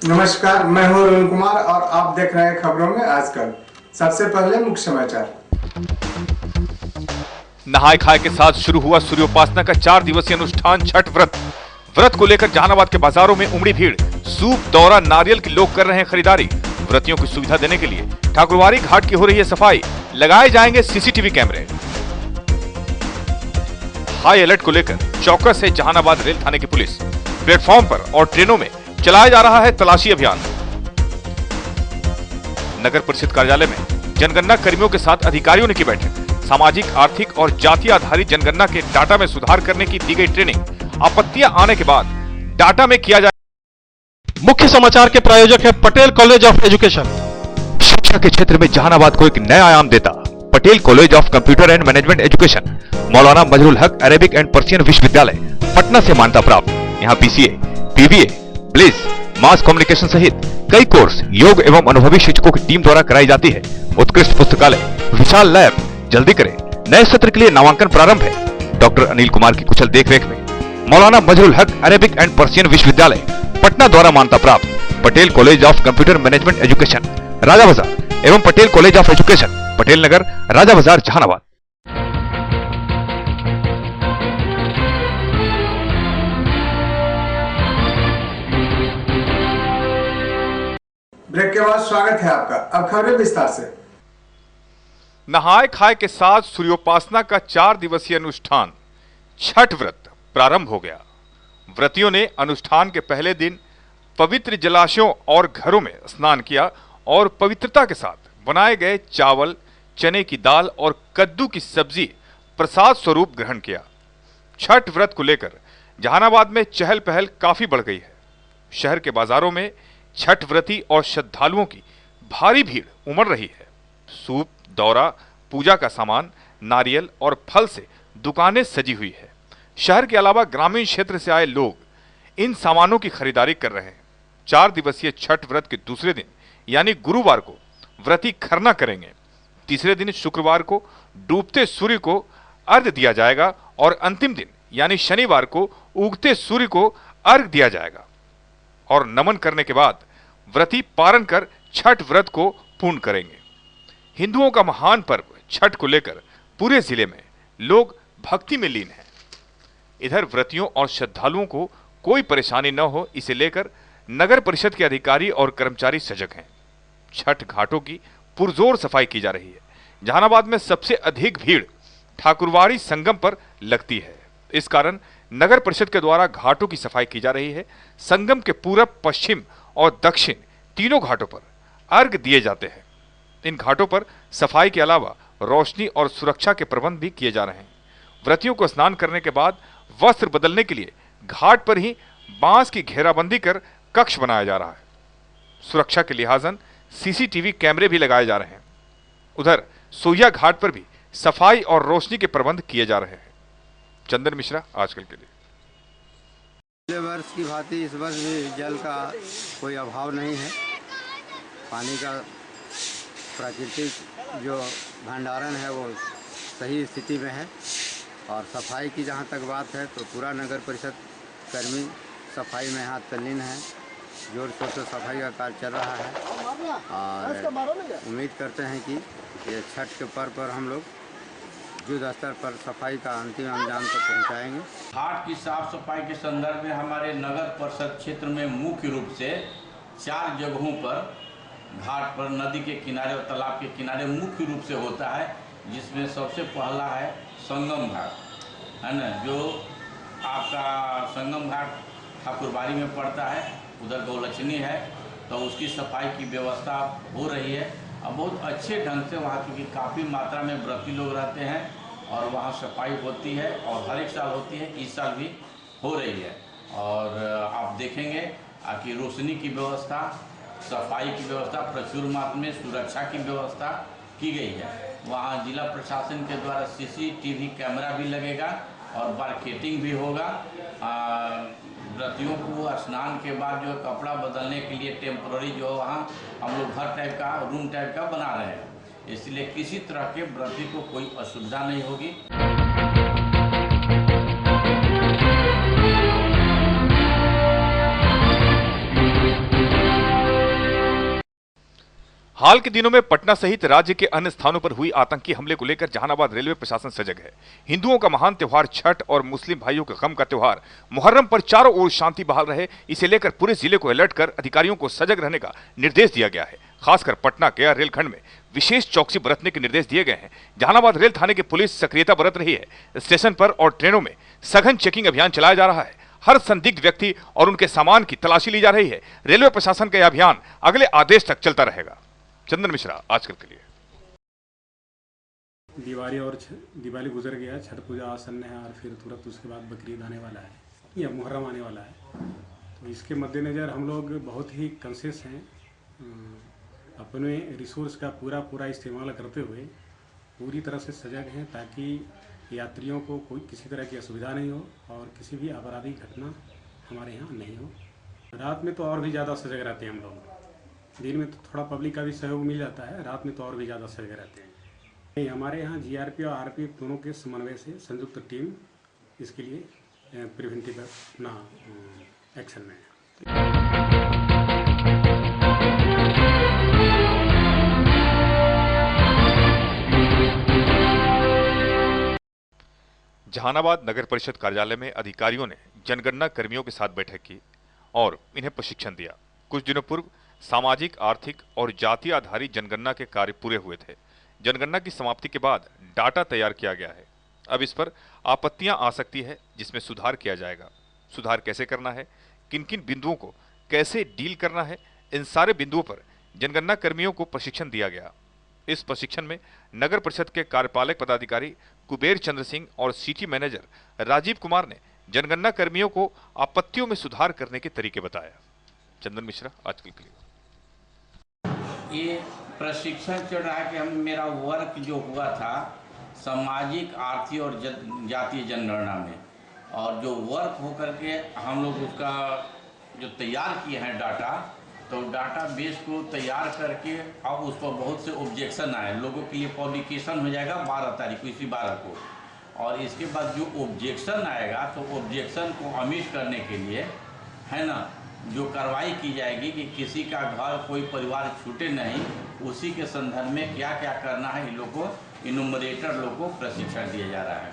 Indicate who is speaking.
Speaker 1: नमस्कार, मैं हूं अरुण कुमार और आप देख रहे हैं खबरों में आजकल। सबसे पहले मुख्य समाचार।
Speaker 2: नहाय खाए के साथ शुरू हुआ सूर्योपासना का 4 दिवसीय अनुष्ठान छठ व्रत। व्रत को लेकर जहानाबाद के बाजारों में उमड़ी भीड़। सूप, दौरा, नारियल की लोग कर रहे हैं खरीदारी। व्रतियों की सुविधा देने के लिए ठाकुरवाड़ी घाट की हो रही है सफाई। लगाए जाएंगे सीसीटीवी कैमरे। हाई अलर्ट को लेकर चौकस है जहानाबाद रेल थाने की पुलिस। प्लेटफॉर्म पर और ट्रेनों में चलाया जा रहा है तलाशी अभियान। नगर परिषद कार्यालय में जनगणना कर्मियों के साथ अधिकारियों ने की बैठक। सामाजिक, आर्थिक और जाति आधारित जनगणना के डाटा में सुधार करने की दी गई ट्रेनिंग। आपत्तियां आने के बाद डाटा में किया जाए।
Speaker 3: मुख्य समाचार के प्रायोजक है पटेल कॉलेज ऑफ एजुकेशन।
Speaker 2: शिक्षा के क्षेत्र में जहानाबाद को एक नया आयाम देता Patel college of computer and management education. मौलाना मजरुल हक अरेबिक एंड पर्शियन विश्वविद्यालय पटना से मान्यता प्राप्त। यहाँ BCA, BBA, bliss, mass communication सहित कई कोर्स योग एवं अनुभवी शिक्षकों की टीम द्वारा कराई जाती है। उत्कृष्ट पुस्तकालय, विशाल लैब। जल्दी करें, नए सत्र के लिए नामांकन प्रारंभ है। डॉक्टर अनिल कुमार की कुशल देखरेख में मौलाना मजरुल हक अरेबिक एंड पर्शियन विश्वविद्यालय पटना द्वारा मान्यता प्राप्त Patel college of computer management education Raja Bazar एवं Patel college of education Patel Nagar Raja Bazar Jehanabad.
Speaker 1: Break के बाद स्वागत है आपका। अब खबरें विस्तार से।
Speaker 2: नहाय खाए के साथ सूर्योपासना का 4 दिवसीय अनुष्ठान छठ व्रत प्रारंभ हो गया। व्रतियों ने अनुष्ठान के पहले दिन पवित्र जलाशयों और घरों में स्नान किया और पवित्रता के साथ बनाए गए चावल, चने की दाल और कद्दू की सब्जी प्रसाद स्वरूप ग्रहण किया। छठ व्रत को लेकर जहानाबाद में चहल पहल काफी बढ़ गई है। शहर के बाजारों में छठ व्रती और श्रद्धालुओं की भारी भीड़ उमड़ रही है। सूप, दौरा, पूजा का सामान, नारियल और फल से दुकानें सजी हुई है। शहर के अलावा ग्रामीण क्षेत्र से आए लोग इन सामानों की खरीदारी कर रहे हैं। 4 दिवसीय छठ व्रत के दूसरे दिन यानी गुरुवार को व्रती खरना करेंगे। तीसरे दिन शुक्रवार को डूबते सूर्य को अर्घ्य दिया जाएगा और अंतिम दिन यानी शनिवार को उगते सूर्य को अर्घ्य दिया जाएगा और नमन करने के बाद व्रती पारण कर छठ व्रत को पूर्ण करेंगे। हिंदुओं का महान पर्व छठ को लेकर पूरे जिले में लोग भक्ति में लीन हैं। इधर व्रतियों और श्रद्धालुओं को कोई परेशानी न हो, इसे लेकर नगर परिषद के अधिकारी और कर्मचारी सजग हैं। छठ घाटों की पुरजोर सफाई की जा रही है। जहानाबाद में सबसे अधिक भीड़ ठाकुरवाड़ी संगम पर लगती है। इस कारण नगर परिषद के द्वारा घाटों की सफाई की जा रही है। संगम के पूरब, पश्चिम और दक्षिण तीनों घाटों पर अर्घ्य दिए जाते हैं। इन घाटों पर सफाई के अलावा रोशनी और सुरक्षा के प्रबंध भी किए जा रहे हैं। व्रतियों को स्नान करने के बाद वस्त्र बदलने के लिए घाट पर ही बांस की घेराबंदी कर कक्ष बनाया जा रहा है। सुरक्षा के लिहाजन सीसीटीवी कैमरे भी लगाए जा रहे हैं। उधर सोहिया घाट पर भी सफाई और रोशनी के प्रबंध किए जा रहे हैं। चंदन मिश्रा, आजकल के लिए।
Speaker 4: पिछले वर्ष की भांति इस वर्ष भी जल का कोई अभाव नहीं है। पानी का प्राकृतिक जो भंडारण है वो सही स्थिति में है और सफाई की जहाँ तक बात है तो पूरा नगर परिषद कर्मी सफाई में हाथ तल्लीन है। जोर शोर से सफाई का कार्य चल रहा है और उम्मीद करते हैं कि ये छठ के पर्व पर हम लोग युद्ध स्तर पर सफाई का अंतिम अंजाम तक पहुँचाएँगे।
Speaker 5: घाट की साफ सफाई के संदर्भ में हमारे नगर परिषद क्षेत्र में मुख्य रूप से 4 जगहों पर घाट पर, नदी के किनारे और तालाब के किनारे मुख्य रूप से होता है, जिसमें सबसे पहला है संगम घाट, है ना, जो आपका संगम घाट ठाकुरबाड़ी में पड़ता है। उधर गौलक्ष्मी है तो उसकी सफाई की व्यवस्था हो रही है और बहुत अच्छे ढंग से वहाँ, क्योंकि काफ़ी मात्रा में व्रती लोग रहते हैं और वहाँ सफाई होती है और हर एक साल होती है, इस साल भी हो रही है। और आप देखेंगे कि रोशनी की व्यवस्था, सफाई की व्यवस्था, प्रचुर मात्रा में सुरक्षा की व्यवस्था की गई है। वहाँ जिला प्रशासन के द्वारा सीसीटीवी कैमरा भी लगेगा और मार्केटिंग भी होगा। व्रतियों को स्नान के बाद जो कपड़ा बदलने के लिए टेम्पररी जो वहाँ हम लोग घर टाइप का, रूम टाइप का बना रहे हैं, इसलिए किसी तरह के व्रती को कोई असुविधा नहीं होगी।
Speaker 2: हाल के दिनों में पटना सहित राज्य के अन्य स्थानों पर हुई आतंकी हमले को लेकर जहानाबाद रेलवे प्रशासन सजग है। हिंदुओं का महान त्योहार छठ और मुस्लिम भाइयों के गम का त्योहार मुहर्रम पर चारों ओर शांति बहाल रहे, इसे लेकर पूरे जिले को अलर्ट कर अधिकारियों को सजग रहने का निर्देश दिया गया है। खासकर पटना गया रेलखंड में विशेष चौकसी बरतने के निर्देश दिए गए हैं। जहानाबाद रेल थाने की पुलिस सक्रियता बरत रही है। स्टेशन पर और ट्रेनों में सघन चेकिंग अभियान चलाया जा रहा है। हर संदिग्ध व्यक्ति और उनके सामान की तलाशी ली जा रही है। रेलवे प्रशासन का यह अभियान अगले आदेश तक चलता रहेगा। चंदन मिश्रा, आजकल के लिए।
Speaker 6: दिवाली गुजर गया, छठ पूजा आसन्न है और फिर तुरंत उसके बाद बकरीद आने वाला है या मुहर्रम आने वाला है। तो इसके मद्देनज़र हम लोग बहुत ही कंशियस हैं, अपने रिसोर्स का पूरा इस्तेमाल करते हुए पूरी तरह से सजग हैं ताकि यात्रियों को कोई किसी तरह की असुविधा नहीं हो और किसी भी आपराधिक घटना हमारे यहाँ नहीं हो। रात में तो और भी ज़्यादा सजग रहते हैं हम लोग। दिन में तो थोड़ा पब्लिक का भी सहयोग मिल जाता है, रात में तो और भी ज़्यादा सजग रहते हैं। हमारे यहाँ जीआरपी और आरपीएफ दोनों के समन्वय से संयुक्त टीम इसके लिए प्रिवेंटिव अपना एक्शन में है।
Speaker 2: जहानाबाद नगर परिषद कार्यालय में अधिकारियों ने जनगणना कर्मियों के साथ बैठक की और इन्हें प्रशिक्षण दिया। कुछ दिनों पूर्व सामाजिक, आर्थिक और जाति आधारित जनगणना के कार्य पूरे हुए थे। जनगणना की समाप्ति के बाद डाटा तैयार किया गया है। अब इस पर आपत्तियां आ सकती है, जिसमें सुधार किया जाएगा। सुधार कैसे करना है, किन किन बिंदुओं को कैसे डील करना है, इन सारे बिंदुओं पर जनगणना कर्मियों को प्रशिक्षण दिया गया। इस प्रशिक्षण में नगर परिषद के कार्यपालक पदाधिकारी कुबेर चंद्र सिंह और सिटी मैनेजर राजीव कुमार ने जनगणना कर्मियों को आपत्तियों में सुधार करने के तरीके बताया। चंदन मिश्रा, आजकल के लिए।
Speaker 5: ये प्रशिक्षण चल रहा है कि मेरा वर्क जो हुआ था सामाजिक, आर्थिक और जातीय जनगणना में, और जो वर्क होकर के हम लोग उसका जो तैयार किए हैं डाटा, तो डाटा बेस को तैयार करके अब उस पर बहुत से ऑब्जेक्शन आए। लोगों के लिए पब्लिकेशन हो जाएगा 12 तारीख को, इसी 12 को, और इसके बाद जो ऑब्जेक्शन आएगा तो ऑब्जेक्शन को अमिट करने के लिए है ना जो कार्रवाई की जाएगी कि किसी का घर, कोई परिवार छूटे नहीं, उसी के संदर्भ में क्या क्या करना है इन लोगों को, इनुमरेटर लोग को प्रशिक्षण दिया जा रहा है।